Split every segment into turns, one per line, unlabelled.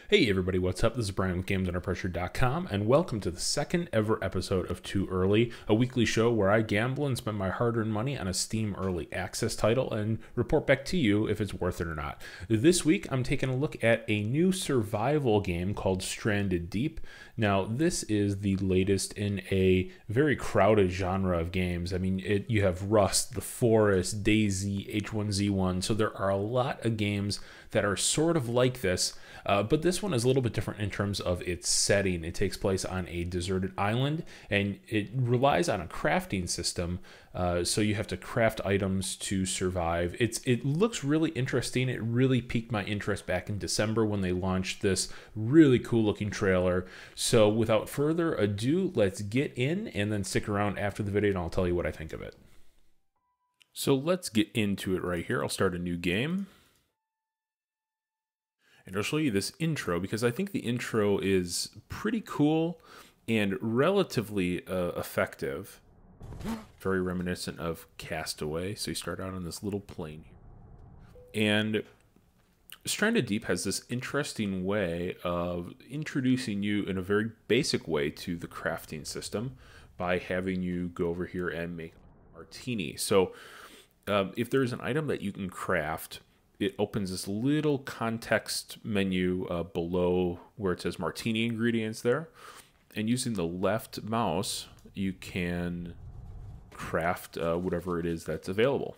Hey everybody, what's up? This is Brian with GamesUnderPressure.com, and welcome to the second ever episode of Too Early, a weekly show where I gamble and spend my hard-earned money on a Steam Early Access title and report back to you if it's worth it or not. This week, I'm taking a look at a new survival game called Stranded Deep. Now, this is the latest in a very crowded genre of games. I mean, you have Rust, The Forest, DayZ, H1Z1, so there are a lot of games that are sort of like this, but this one is a little bit different in terms of its setting. It takes place on a deserted island, and it relies on a crafting system, so you have to craft items to survive. It looks really interesting. It really piqued my interest back in December when they launched this really cool looking trailer. So without further ado, let's get in and then stick around after the video and I'll tell you what I think of it. So let's get into it right here. I'll start a new game. And I'll show you this intro because I think the intro is pretty cool and relatively effective. Very reminiscent of Castaway. So you start out on this little plane here. And Stranded Deep has this interesting way of introducing you in a very basic way to the crafting system by having you go over here and make a martini. So if there's an item that you can craft, it opens this little context menu below where it says martini ingredients there. And using the left mouse, you can craft whatever it is that's available.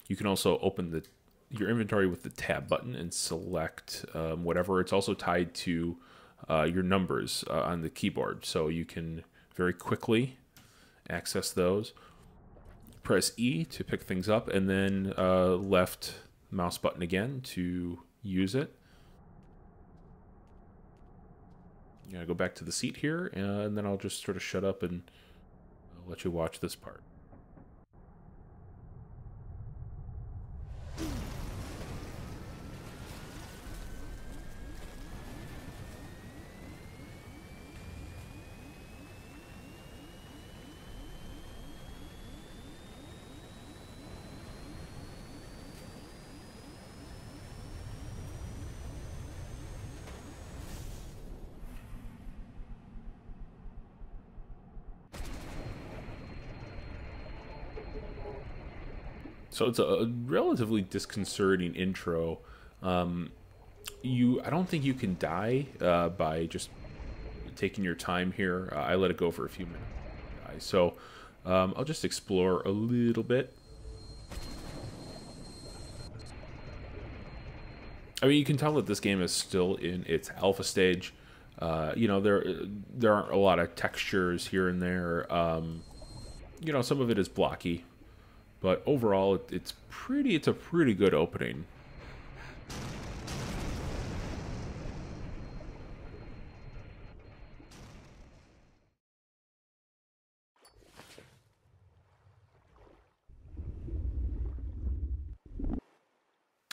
You can also open your inventory with the tab button and select whatever. It's also tied to your numbers on the keyboard, so you can very quickly access those. Press E to pick things up, and then left mouse button again to use it. You gotta go back to the seat here, and then I'll just sort of shut up and I'll let you watch this part. So it's a relatively disconcerting intro. I don't think you can die by just taking your time here. I let it go for a few minutes. So I'll just explore a little bit. I mean, you can tell that this game is still in its alpha stage. You know, there aren't a lot of textures here and there. You know, some of it is blocky. But overall, it's a pretty good opening.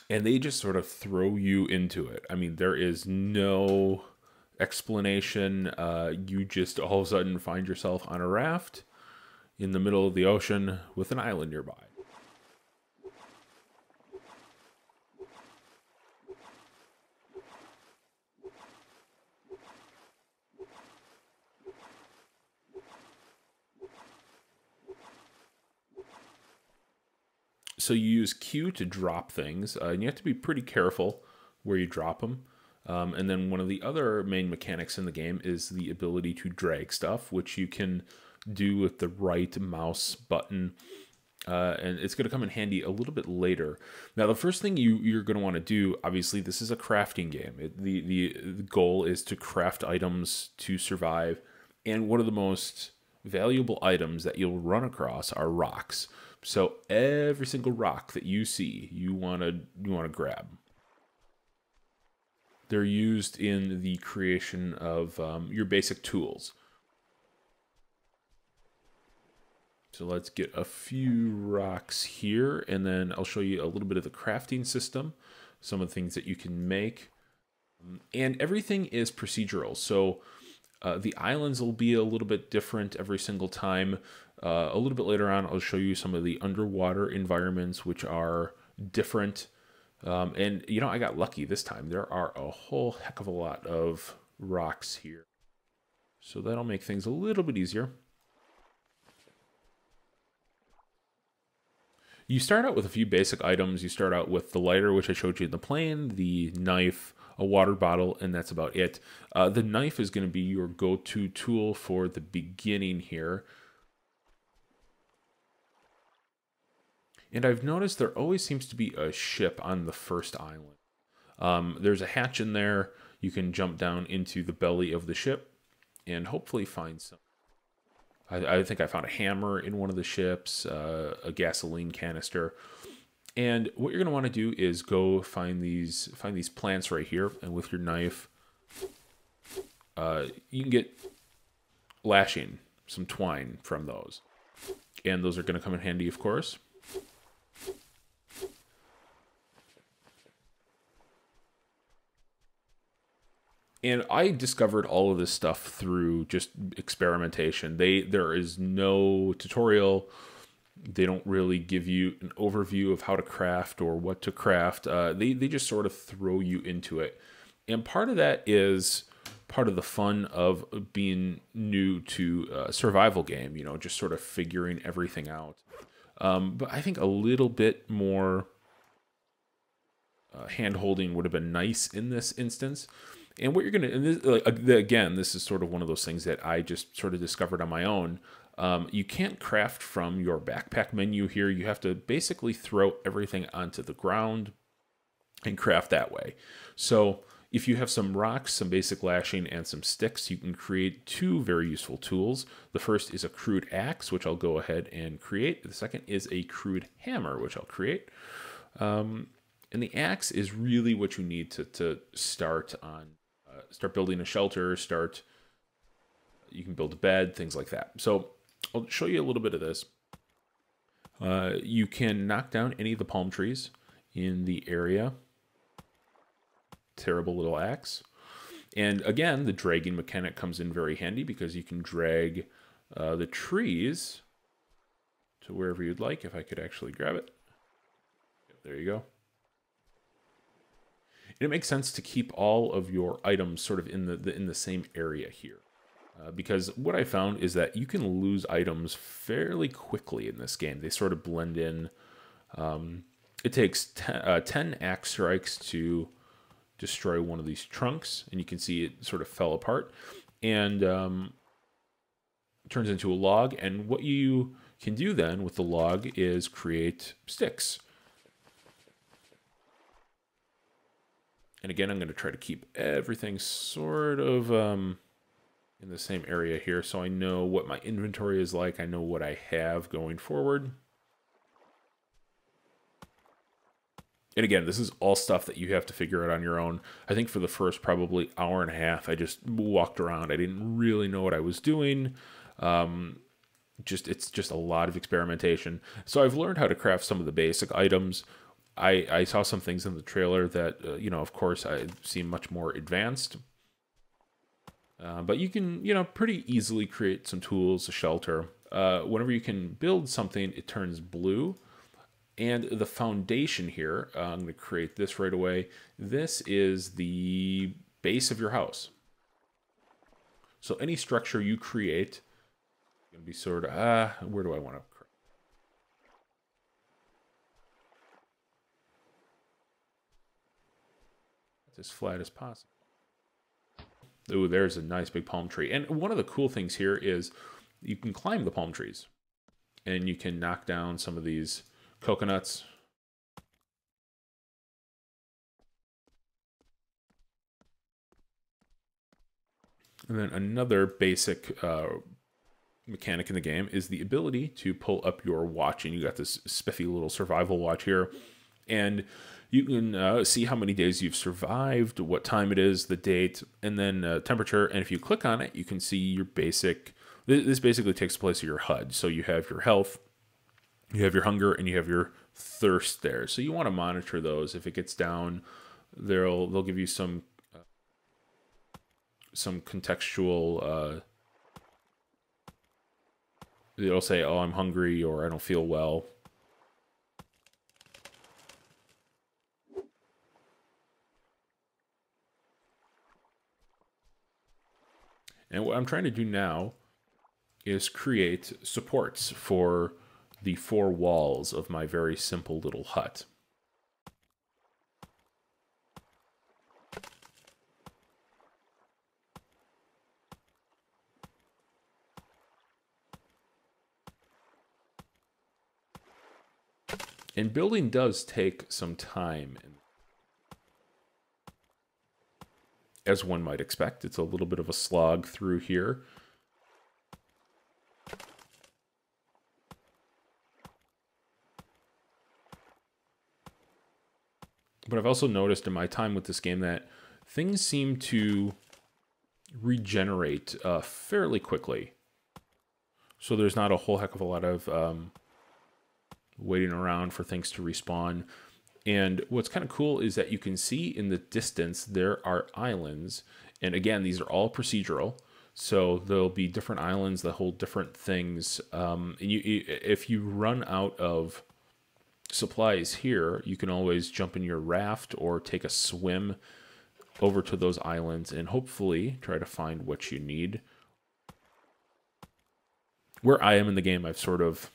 And they just sort of throw you into it. I mean, there is no explanation. You just all of a sudden find yourself on a raft in the middle of the ocean with an island nearby. So you use Q to drop things, and you have to be pretty careful where you drop them. And then one of the other main mechanics in the game is the ability to drag stuff, which you can do with the right mouse button, and it's going to come in handy a little bit later. Now, the first thing you're going to want to do, obviously, this is a crafting game. The goal is to craft items to survive, and one of the most valuable items that you'll run across are rocks. So every single rock that you see, you want to grab. They're used in the creation of your basic tools. So let's get a few rocks here, and then I'll show you a little bit of the crafting system, some of the things that you can make. And everything is procedural. So the islands will be a little bit different every single time. A little bit later on, I'll show you some of the underwater environments, which are different. And, you know, I got lucky this time. There are a whole heck of a lot of rocks here. So that'll make things a little bit easier. You start out with a few basic items. You start out with the lighter, which I showed you in the plane, the knife, a water bottle, and that's about it. The knife is going to be your go-to tool for the beginning here. And I've noticed there always seems to be a ship on the first island. There's a hatch in there. You can jump down into the belly of the ship and hopefully find some. I think I found a hammer in one of the ships, a gasoline canister. And what you're going to want to do is go find these plants right here, and with your knife, you can get lashing, some twine from those. And those are going to come in handy, of course. And I discovered all of this stuff through just experimentation. There is no tutorial. They don't really give you an overview of how to craft or what to craft. They just sort of throw you into it. And part of that is part of the fun of being new to a survival game, you know, just sort of figuring everything out. But I think a little bit more hand-holding would have been nice in this instance. And what you're going to, and this, again, this is sort of one of those things that I just sort of discovered on my own. You can't craft from your backpack menu here. You have to basically throw everything onto the ground and craft that way. So if you have some rocks, some basic lashing, and some sticks, you can create two very useful tools. The first is a crude axe, which I'll go ahead and create. The second is a crude hammer, which I'll create. And the axe is really what you need to start on. Start building a shelter, you can build a bed, things like that. So I'll show you a little bit of this. You can knock down any of the palm trees in the area. Terrible little axe. And again, the dragging mechanic comes in very handy because you can drag the trees to wherever you'd like. If I could actually grab it. There you go. It makes sense to keep all of your items sort of in the same area here. Because what I found is that you can lose items fairly quickly in this game. They sort of blend in. It takes 10 axe strikes to destroy one of these trunks, and you can see it sort of fell apart and turns into a log. And what you can do then with the log is create sticks. And again, I'm going to try to keep everything sort of in the same area here so I know what my inventory is like. I know what I have going forward. And again, this is all stuff that you have to figure out on your own. I think for the first probably hour and a half, I just walked around. I didn't really know what I was doing. It's just a lot of experimentation. So I've learned how to craft some of the basic items. I saw some things in the trailer that, you know, of course, I seem much more advanced. But you can, you know, pretty easily create some tools, a shelter. Whenever you can build something, it turns blue. And the foundation here, I'm going to create this right away. This is the base of your house. So any structure you create is going to be sort of, where do I want to? As flat as possible. Ooh, there's a nice big palm tree. And one of the cool things here is you can climb the palm trees. And you can knock down some of these coconuts. And then another basic mechanic in the game is the ability to pull up your watch. And you got this spiffy little survival watch here. And you can see how many days you've survived, what time it is, the date, and then temperature. And if you click on it, you can see your basic... This basically takes place of your HUD. So you have your health, you have your hunger, and you have your thirst there. So you want to monitor those. If it gets down, they'll give you some contextual... it'll say, oh, I'm hungry, or I don't feel well. And what I'm trying to do now is create supports for the 4 walls of my very simple little hut. And building does take some time. As one might expect, it's a little bit of a slog through here. But I've also noticed in my time with this game that things seem to regenerate fairly quickly. So there's not a whole heck of a lot of waiting around for things to respawn. And what's kind of cool is that you can see in the distance there are islands. And again, these are all procedural. So there'll be different islands that hold different things. And if you run out of supplies here, you can always jump in your raft or take a swim over to those islands and hopefully try to find what you need. Where I am in the game, I've sort of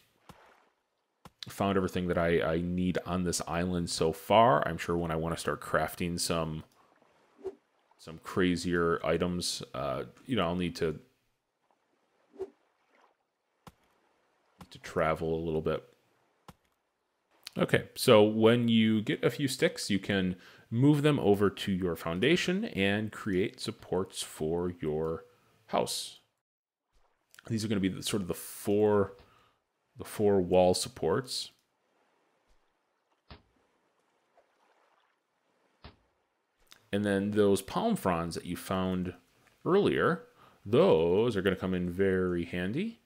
found everything that I need on this island so far. I'm sure when I want to start crafting some crazier items, I'll need to travel a little bit. Okay, so when you get a few sticks, you can move them over to your foundation and create supports for your house. These are going to be sort of the four wall supports. And then those palm fronds that you found earlier, those are going to come in very handy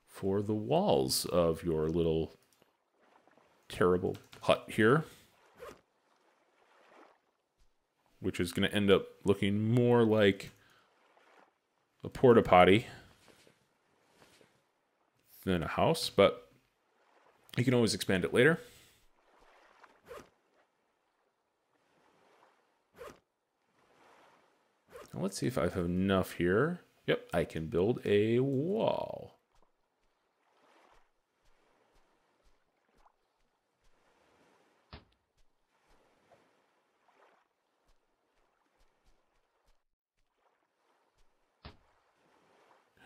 for the walls of your little terrible hut here, which is going to end up looking more like a porta potty than a house, but you can always expand it later. Now let's see if I have enough here. Yep, I can build a wall.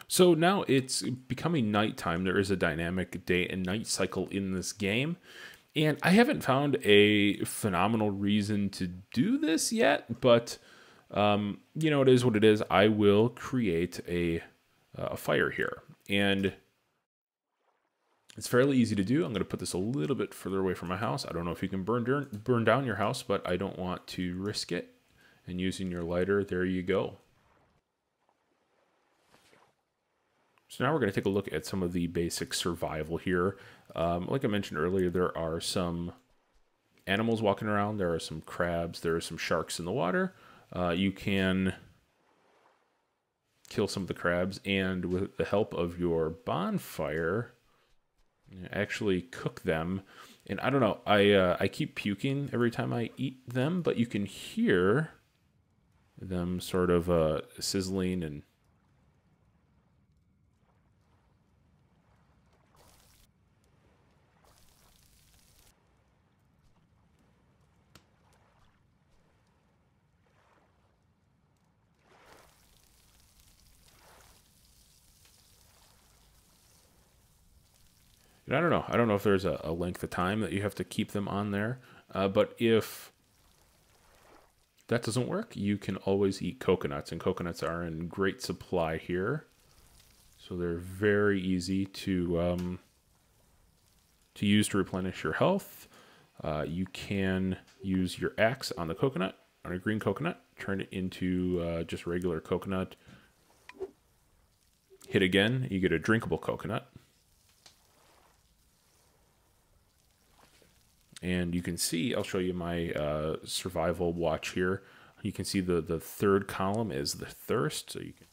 So now it's becoming nighttime. There is a dynamic day and night cycle in this game. And I haven't found a phenomenal reason to do this yet, but it is what it is. I will create a fire here. And it's fairly easy to do. I'm going to put this a little bit further away from my house. I don't know if you can burn down your house, but I don't want to risk it. And using your lighter, there you go. So now we're going to take a look at some of the basic survival here. Like I mentioned earlier, there are some animals walking around. There are some crabs. There are some sharks in the water. You can kill some of the crabs, and with the help of your bonfire, actually cook them. And I don't know, I keep puking every time I eat them, but you can hear them sort of sizzling and I don't know. I don't know if there's a length of time that you have to keep them on there. But if that doesn't work, you can always eat coconuts. And coconuts are in great supply here. So they're very easy to use to replenish your health. You can use your axe on the coconut, on a green coconut. Turn it into just regular coconut. Hit again, you get a drinkable coconut. And you can see, I'll show you my survival watch here. You can see the third column is the thirst, so you can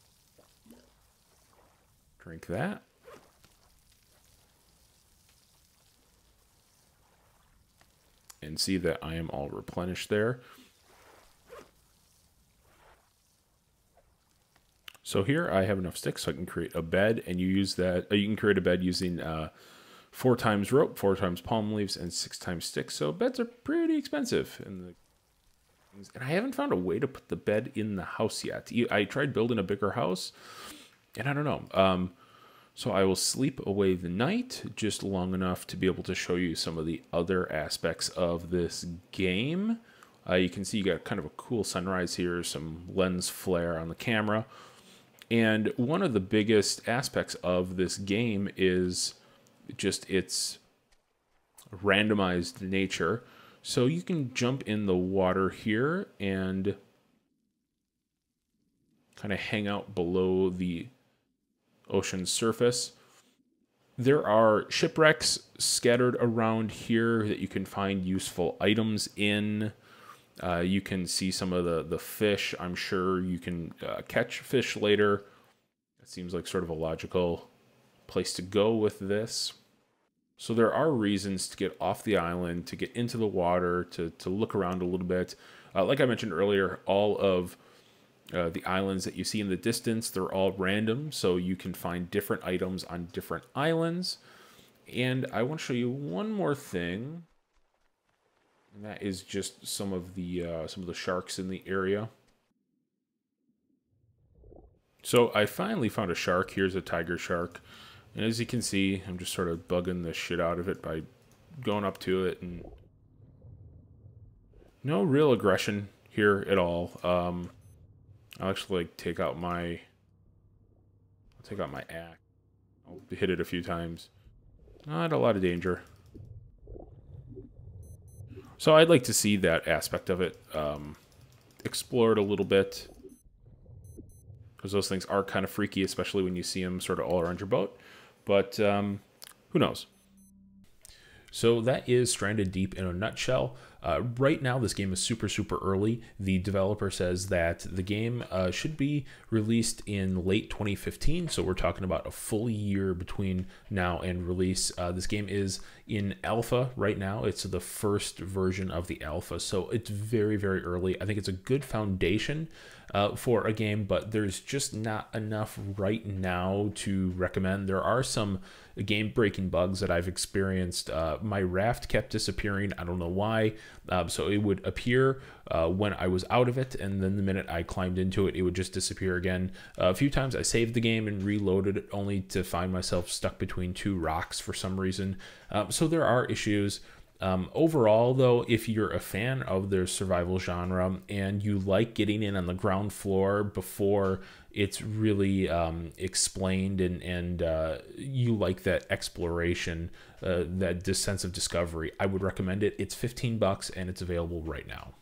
drink that. And see that I am all replenished there. So here I have enough sticks so I can create a bed, and you use that. You can create a bed using 4 times rope, 4 times palm leaves, and 6 times sticks. So beds are pretty expensive, and I haven't found a way to put the bed in the house yet. I tried building a bigger house, and I don't know. So I will sleep away the night just long enough to be able to show you some of the other aspects of this game. You can see you got kind of a cool sunrise here, some lens flare on the camera. And one of the biggest aspects of this game is just its randomized nature. So you can jump in the water here and kind of hang out below the ocean surface. There are shipwrecks scattered around here that you can find useful items in. You can see some of the fish. I'm sure you can catch fish later. That seems like sort of a logical place to go with this. So there are reasons to get off the island, to get into the water, to look around a little bit. Like I mentioned earlier, all of the islands that you see in the distance, they're all random, so you can find different items on different islands. And I want to show you one more thing. And that is just some of the sharks in the area. So I finally found a shark. Here's a tiger shark. And as you can see, I'm just sort of bugging the shit out of it by going up to it. And no real aggression here at all. I'll actually take out my axe. I'll hit it a few times. Not a lot of danger. So I'd like to see that aspect of it explored a little bit, because those things are kind of freaky, especially when you see them sort of all around your boat. But who knows? So that is Stranded Deep in a nutshell. Right now, this game is super, super early. The developer says that the game should be released in late 2015, so we're talking about a full year between now and release. This game is in alpha right now. It's the first version of the alpha, so it's very, very early. I think it's a good foundation for a game, but there's just not enough right now to recommend. There are some game-breaking bugs that I've experienced. My raft kept disappearing. I don't know why. So it would appear when I was out of it, and then the minute I climbed into it, it would just disappear again. A few times I saved the game and reloaded it, only to find myself stuck between 2 rocks for some reason. So there are issues. Overall, though, if you're a fan of the survival genre and you like getting in on the ground floor before it's really explained, and you like that exploration, that sense of discovery, I would recommend it. It's $15 and it's available right now.